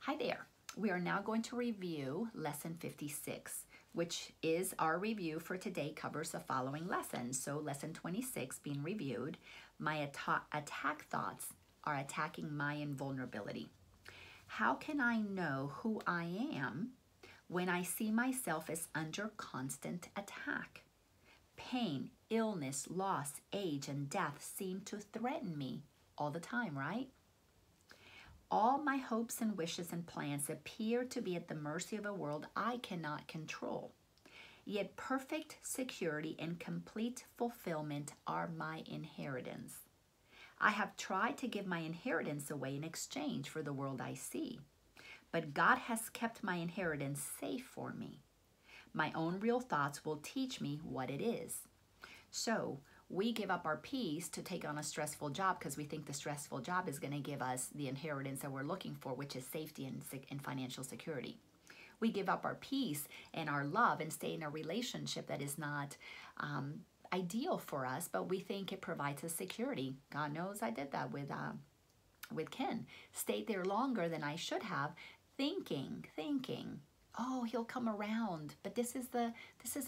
Hi there. We are now going to review lesson 56, which is our review for today covers the following lessons. So lesson 26 being reviewed, my attack thoughts are attacking my invulnerability. How can I know who I am when I see myself as under constant attack? Pain, illness, loss, age, and death seem to threaten me all the time, right? All my hopes and wishes and plans appear to be at the mercy of a world I cannot control. Yet perfect security and complete fulfillment are my inheritance. I have tried to give my inheritance away in exchange for the world I see, but God has kept my inheritance safe for me. My own real thoughts will teach me what it is. So, we give up our peace to take on a stressful job because we think the stressful job is going to give us the inheritance that we're looking for, which is safety and financial security. We give up our peace and our love and stay in a relationship that is not ideal for us, but we think it provides us security. God knows I did that with Ken. Stayed there longer than I should have, thinking, oh, he'll come around, but this is the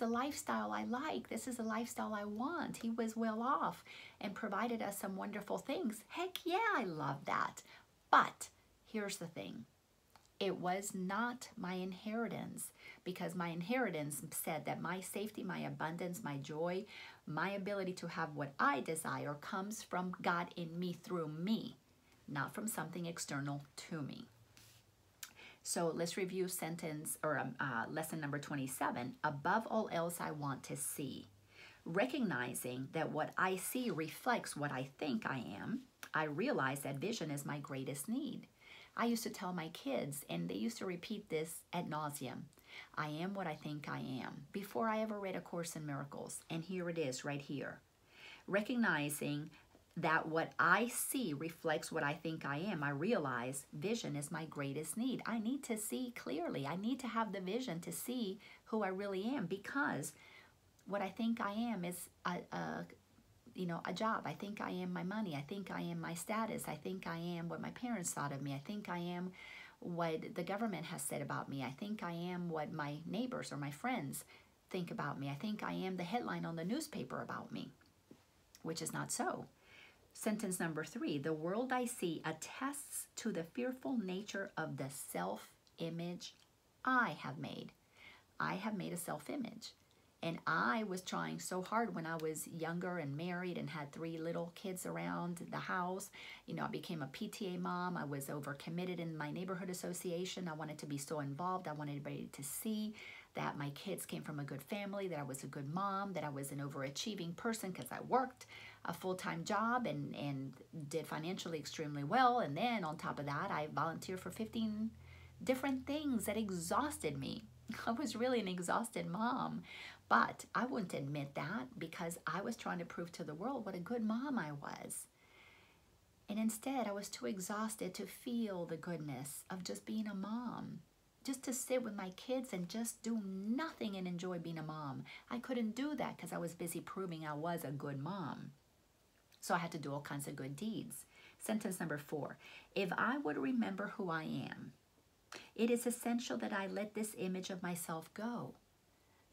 lifestyle I like. This is the lifestyle I want. He was well off and provided us some wonderful things. Heck yeah, I love that. But here's the thing. It was not my inheritance, because my inheritance said that my safety, my abundance, my joy, my ability to have what I desire comes from God in me, through me, not from something external to me. So let's review lesson number 27. Above all else, I want to see. Recognizing that what I see reflects what I think I am, I realize that vision is my greatest need. I used to tell my kids, and they used to repeat this ad nauseum, I am what I think I am, before I ever read A Course in Miracles. And here it is, right here. Recognizing that what I see reflects what I think I am, I realize vision is my greatest need. I need to see clearly. I need to have the vision to see who I really am, because what I think I am is a job. I think I am my money. I think I am my status. I think I am what my parents thought of me. I think I am what the government has said about me. I think I am what my neighbors or my friends think about me. I think I am the headline on the newspaper about me, which is not so. Sentence number 3, the world I see attests to the fearful nature of the self-image I have made. I have made a self-image. And I was trying so hard when I was younger and married and had 3 little kids around the house. You know, I became a PTA mom. I was overcommitted in my neighborhood association. I wanted to be so involved. I wanted everybody to see that my kids came from a good family, that I was a good mom, that I was an overachieving person because I worked a full-time job and did financially extremely well. And then on top of that, I volunteered for 15 different things that exhausted me. I was really an exhausted mom, but I wouldn't admit that because I was trying to prove to the world what a good mom I was. And instead, I was too exhausted to feel the goodness of just being a mom, just to sit with my kids and just do nothing and enjoy being a mom. I couldn't do that because I was busy proving I was a good mom. So I had to do all kinds of good deeds. Sentence number 4, if I would remember who I am, it is essential that I let this image of myself go.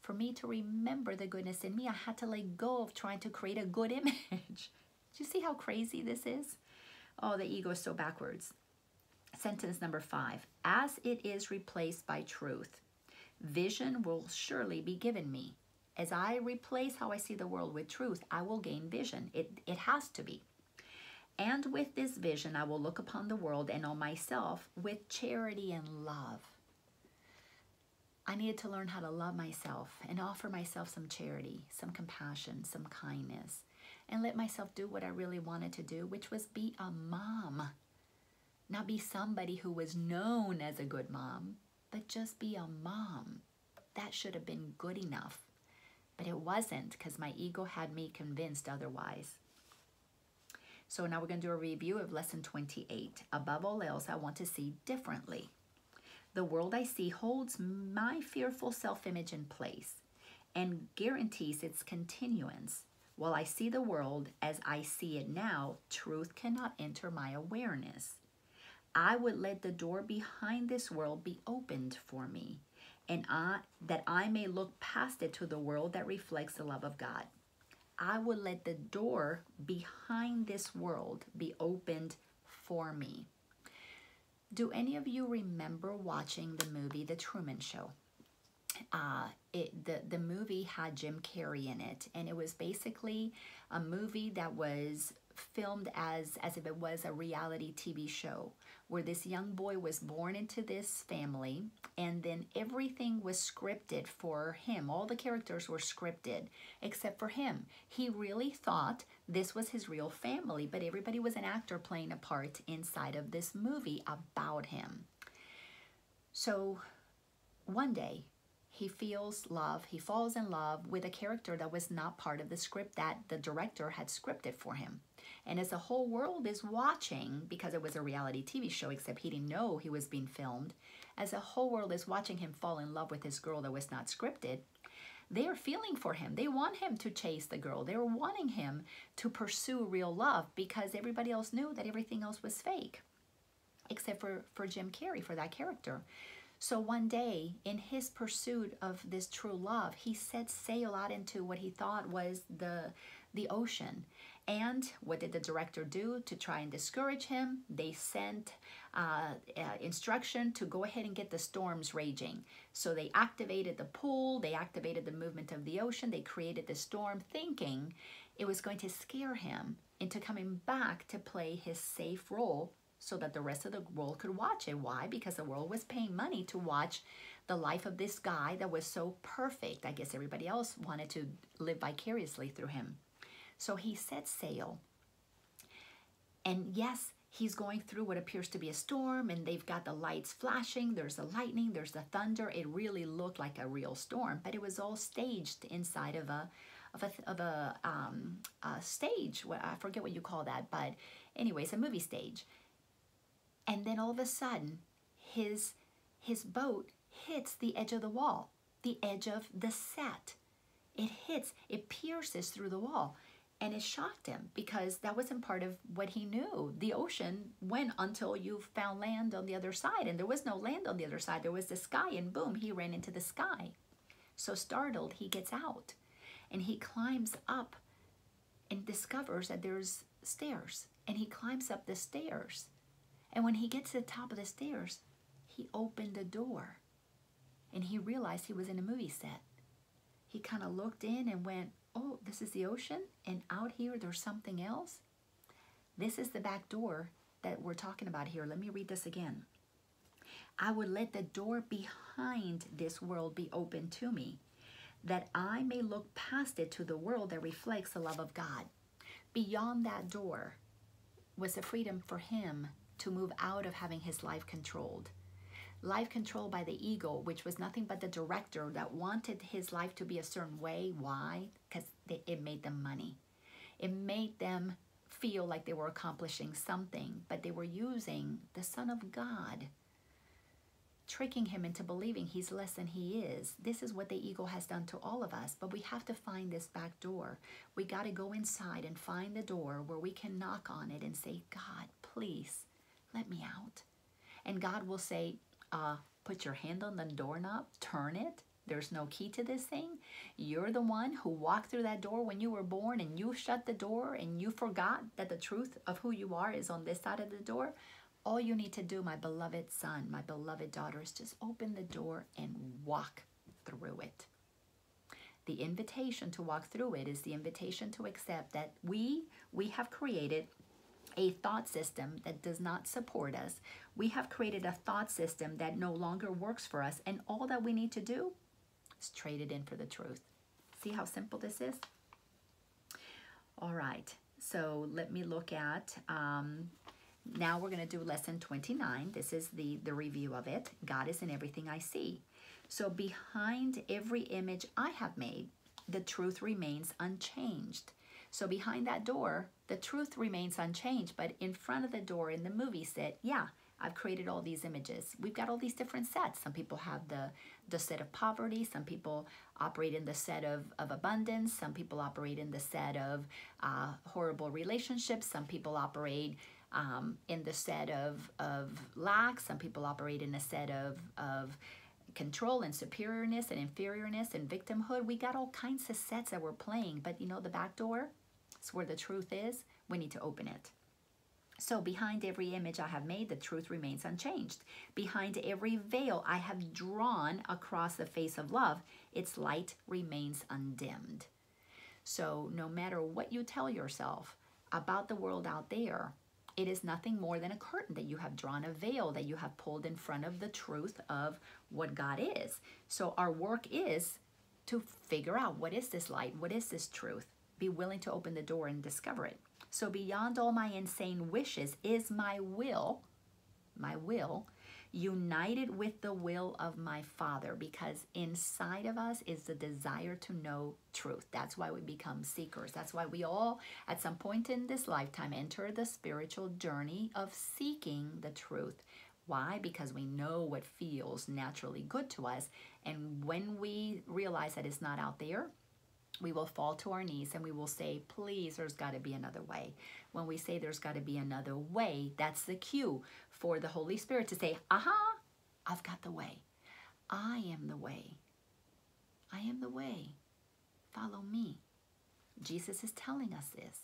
For me to remember the goodness in me, I had to let go of trying to create a good image. Do you see how crazy this is? Oh, the ego is so backwards. Sentence number 5, as it is replaced by truth, vision will surely be given me. As I replace how I see the world with truth, I will gain vision. It has to be. And with this vision, I will look upon the world and on myself with charity and love. I needed to learn how to love myself and offer myself some charity, some compassion, some kindness, and let myself do what I really wanted to do, which was be a mom. Not be somebody who was known as a good mom, but just be a mom. That should have been good enough. But it wasn't, because my ego had me convinced otherwise. So now we're going to do a review of lesson 28. Above all else, I want to see differently. The world I see holds my fearful self-image in place and guarantees its continuance. While I see the world as I see it now, truth cannot enter my awareness. I would let the door behind this world be opened for me, and that I may look past it to the world that reflects the love of God. I would let the door behind this world be opened for me. Do any of you remember watching the movie The Truman Show? The movie had Jim Carrey in it, and it was basically a movie that was filmed as if it was a reality TV show, where this young boy was born into this family, and then everything was scripted for him. All the characters were scripted except for him. He really thought this was his real family, but everybody was an actor playing a part inside of this movie about him. So one day, he feels love, he falls in love with a character that was not part of the script that the director had scripted for him. And as the whole world is watching, because it was a reality TV show, except he didn't know he was being filmed, as the whole world is watching him fall in love with this girl that was not scripted, they are feeling for him. They want him to chase the girl. They were wanting him to pursue real love, because everybody else knew that everything else was fake, except for Jim Carrey, for that character. So one day, in his pursuit of this true love, he set sail out into what he thought was the ocean. And what did the director do to try and discourage him? They sent instruction to go ahead and get the storms raging. So they activated the pool, they activated the movement of the ocean, they created the storm, thinking it was going to scare him into coming back to play his safe role, so that the rest of the world could watch it. Why? Because the world was paying money to watch the life of this guy that was so perfect. I guess everybody else wanted to live vicariously through him. So he set sail. And yes, he's going through what appears to be a storm, and they've got the lights flashing. There's the lightning, there's the thunder. It really looked like a real storm, but it was all staged inside of a stage. I forget what you call that, but anyways, a movie stage. And then all of a sudden, his boat hits the edge of the wall, the edge of the set. It pierces through the wall. And it shocked him, because that wasn't part of what he knew. The ocean went until you found land on the other side. And there was no land on the other side. There was the sky, and boom, he ran into the sky. So startled, he gets out. And he climbs up and discovers that there's stairs. And he climbs up the stairs. And when he gets to the top of the stairs, he opened the door, and he realized he was in a movie set. He kind of looked in and went, oh, this is the ocean, and out here there's something else. This is the back door that we're talking about here. Let me read this again. I would let the door behind this world be open to me, that I may look past it to the world that reflects the love of God. Beyond that door was the freedom for him to move out of having his life controlled. Life controlled by the ego, which was nothing but the director that wanted his life to be a certain way. Why? Because it made them money. It made them feel like they were accomplishing something, but they were using the Son of God, tricking him into believing he's less than he is. This is what the ego has done to all of us, but we have to find this back door. We got to go inside and find the door where we can knock on it and say, God, please, let me out. And God will say, put your hand on the doorknob, turn it. There's no key to this thing. You're the one who walked through that door when you were born, and you shut the door and you forgot that the truth of who you are is on this side of the door. All you need to do, my beloved son, my beloved daughter, is just open the door and walk through it. The invitation to walk through it is the invitation to accept that we have created a thought system that does not support us. We have created a thought system that no longer works for us, and all that we need to do is trade it in for the truth. See how simple this is? All right, so let me look at, now we're going to do lesson 29. This is the review of it. God is in everything I see. So behind every image I have made, the truth remains unchanged. So behind that door, the truth remains unchanged, but in front of the door in the movie set, yeah, I've created all these images. We've got all these different sets. Some people have the set of poverty. Some people operate in the set of abundance. Some people operate in the set of horrible relationships. Some people operate in the set of lack. Some people operate in a set of control and superiorness and inferiorness and victimhood. We got all kinds of sets that we're playing, but you know, the back door, it's where the truth is. We need to open it. So behind every image I have made, the truth remains unchanged. Behind every veil I have drawn across the face of love, its light remains undimmed. So no matter what you tell yourself about the world out there, it is nothing more than a curtain that you have drawn, a veil that you have pulled in front of the truth of what God is. So our work is to figure out, what is this light? What is this truth? Be willing to open the door and discover it. So beyond all my insane wishes is my will, united with the will of my Father, because inside of us is the desire to know truth. That's why we become seekers. That's why we all, at some point in this lifetime, enter the spiritual journey of seeking the truth. Why? Because we know what feels naturally good to us. And when we realize that it's not out there, we will fall to our knees and we will say, please, there's got to be another way. When we say there's got to be another way, that's the cue for the Holy Spirit to say, aha, I've got the way. I am the way. I am the way. Follow me. Jesus is telling us this.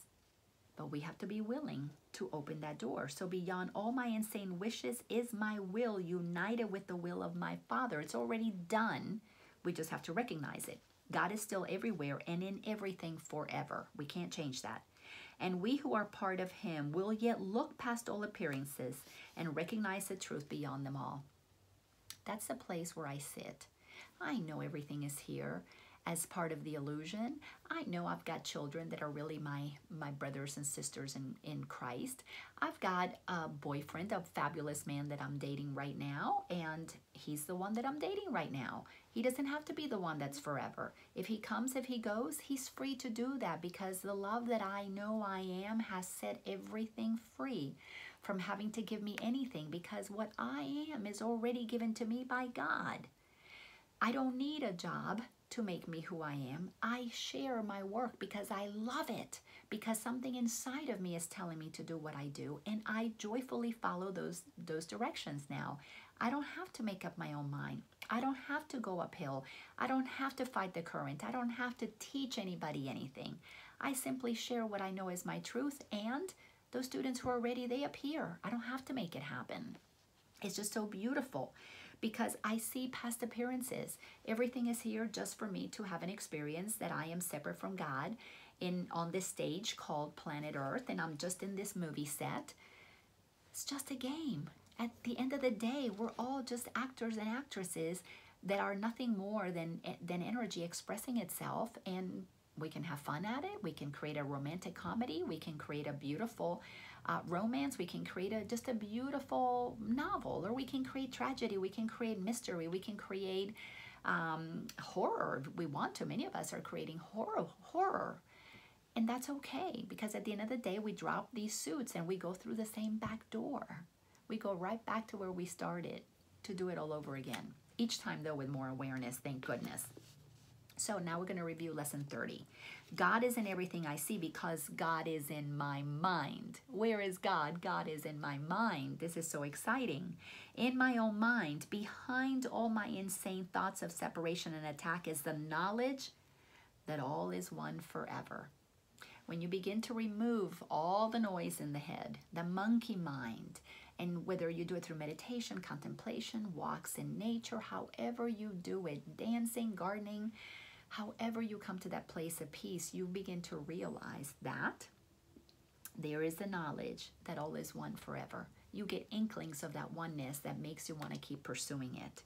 But we have to be willing to open that door. So beyond all my insane wishes is my will, united with the will of my Father. It's already done. We just have to recognize it. God is still everywhere and in everything forever. We can't change that. And we who are part of him will yet look past all appearances and recognize the truth beyond them all. That's the place where I sit. I know everything is here as part of the illusion. I know I've got children that are really my brothers and sisters in Christ. I've got a boyfriend, a fabulous man that I'm dating right now, and he's the one that I'm dating right now. He doesn't have to be the one that's forever. If he comes, if he goes, he's free to do that, because the love that I know I am has set everything free from having to give me anything, because what I am is already given to me by God. I don't need a job to make me who I am. I share my work because I love it, because something inside of me is telling me to do what I do, and I joyfully follow those directions now. I don't have to make up my own mind. I don't have to go uphill. I don't have to fight the current. I don't have to teach anybody anything. I simply share what I know is my truth, and those students who are ready, they appear. I don't have to make it happen. It's just so beautiful, because I see past appearances. Everything is here just for me to have an experience that I am separate from God on this stage called Planet Earth, and I'm just in this movie set. It's just a game. At the end of the day, we're all just actors and actresses that are nothing more than energy expressing itself, and we can have fun at it. We can create a romantic comedy. We can create a beautiful romance. We can create just a beautiful novel, or we can create tragedy. We can create mystery. We can create horror. We want to. Many of us are creating horror. And that's okay, because at the end of the day, we drop these suits and we go through the same back door. We go right back to where we started to do it all over again. Each time, though, with more awareness, thank goodness. So now we're going to review lesson 30. God is in everything I see because God is in my mind. Where is God? God is in my mind. This is so exciting. In my own mind, behind all my insane thoughts of separation and attack, is the knowledge that all is one forever. When you begin to remove all the noise in the head, the monkey mind, and whether you do it through meditation, contemplation, walks in nature, however you do it, dancing, gardening, however you come to that place of peace, you begin to realize that there is the knowledge that all is one forever. You get inklings of that oneness that makes you want to keep pursuing it.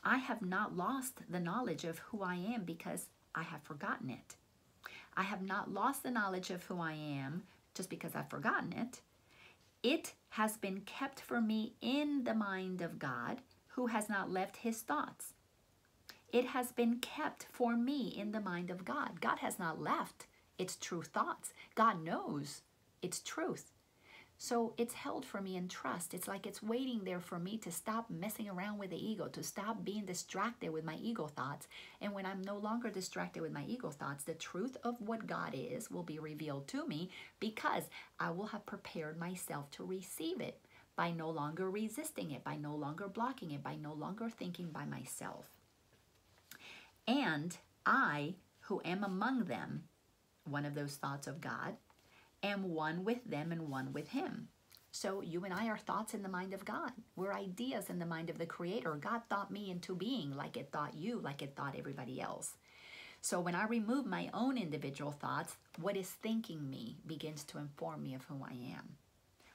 I have not lost the knowledge of who I am because I have forgotten it. I have not lost the knowledge of who I am just because I've forgotten it. It has been kept for me in the mind of God, who has not left his thoughts. It has been kept for me in the mind of God. God has not left its true thoughts. God knows its truth. So it's held for me in trust. It's like it's waiting there for me to stop messing around with the ego, to stop being distracted with my ego thoughts. And when I'm no longer distracted with my ego thoughts, the truth of what God is will be revealed to me, because I will have prepared myself to receive it by no longer resisting it, by no longer blocking it, by no longer thinking by myself. And I, who am among them, one of those thoughts of God, am one with them and one with him. So you and I are thoughts in the mind of God. We're ideas in the mind of the Creator. God thought me into being like it thought you, like it thought everybody else. So when I remove my own individual thoughts, what is thinking me begins to inform me of who I am.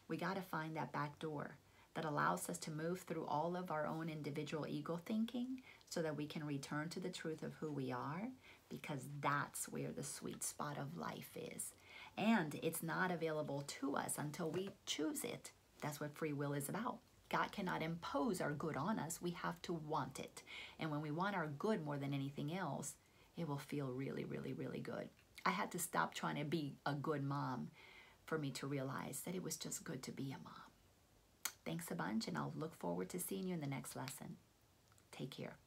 We got to find that back door that allows us to move through all of our own individual ego thinking so that we can return to the truth of who we are, because that's where the sweet spot of life is. And it's not available to us until we choose it. That's what free will is about. God cannot impose our good on us. We have to want it. And when we want our good more than anything else, it will feel really, really, really good. I had to stop trying to be a good mom for me to realize that it was just good to be a mom. Thanks a bunch, and I'll look forward to seeing you in the next lesson. Take care.